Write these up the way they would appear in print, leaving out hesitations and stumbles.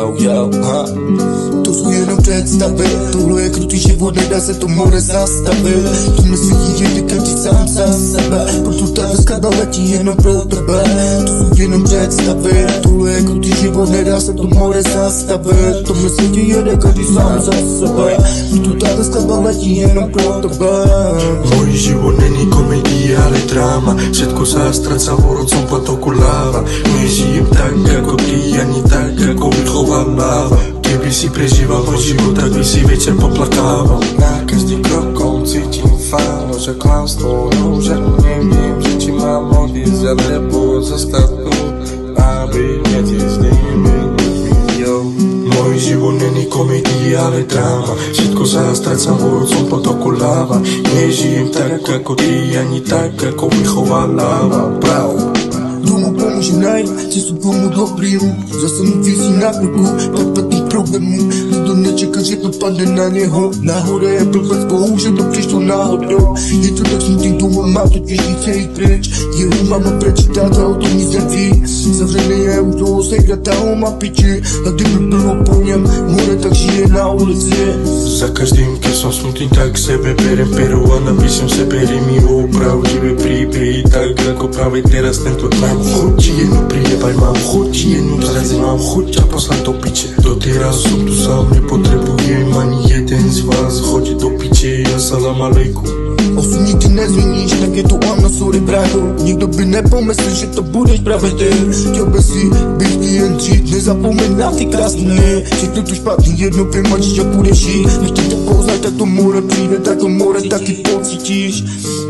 ha. To jsou jenom představy, tohle je krutý život, nedá se to more zastavit. To myslí jede každý sám za sebe, proto ta skladba letí jenom pro tebe. To jsou jenom představy, tohle je krutý život, nedá se to more zastavit. To myslí jede každý sám za sebe, proto ta skladba letí jenom pro tebe. Môj život není komédia, ale dráma. Všetko sa stráca v horúcom potoku láva. Nežijem tak ako ty, ani tak ako vychovám máva. Keby si prežíval môj život, tak by si večer poplakával. Na každý krok cítim fáno, že klamstvo, že neviem, že či mám odísť alebo zostať tu, aby netiesť Môj život není komédia, ale dráma. Všetko sa stráca v horúcom potoku láva. Nežijem tak ako ty, ani tak ako vychová láva. Tomu pomôže najít cestu komu dobrým. Zase mu vízí na ruku, papatý problémů. Nikdo nečeká, že to padne na něho. Náhoda je blbec, bohužel to přišlo náhodou. Je to tak smutný důvod, má totiž chce jít pryč. Jeho mama prečítá, ta o tom nic neví. Zavřený je u toho sejda, ta ho má piči. A kdyby bylo po něm more, tak žije na ulici. Za každým, keď som smutný, tak sebe berem peru a napíšem sebe rimy o pravdivé príbehy. Tak ako práve teraz tento mám chuť jednu prijebať, mám chuť jednu zraziť, mám chuť a poslať do piče. Doteraz som tu sám, nepotrebujem ani jeden z vás. Choď do piče, ja salam aleikum. Osud nikdy nezměníš, tak je to ono, sorry brácho. Nikdo by nepomyslel, že to budeš právě ty. Chtěl by si být jen dřív, nezapomeň na ty krásný dny. Všechno to špatný, jedno vymačíš a budeš jít. Nechtěj to poznat, tak to more přijde, tak to more taky pocítíš.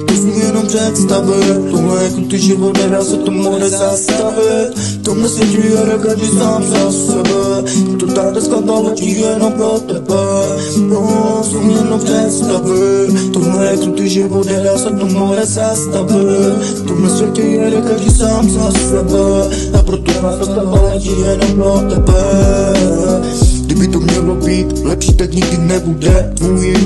To jsou jenom představy, tohle je krutý život, nedá se to more zastavit. Tomhle se žije každý sám za sebe, to tady skladba letí jenom pro tebe. To jsou jenom představy, tohle je krutý život, nedá se to more zastavit. V tomhle světě jede každý sám za sebe, a proto ta skladba letí jenom pro tebe. Kdyby to mělo být lepší, tak nikdy nebude. Tvůj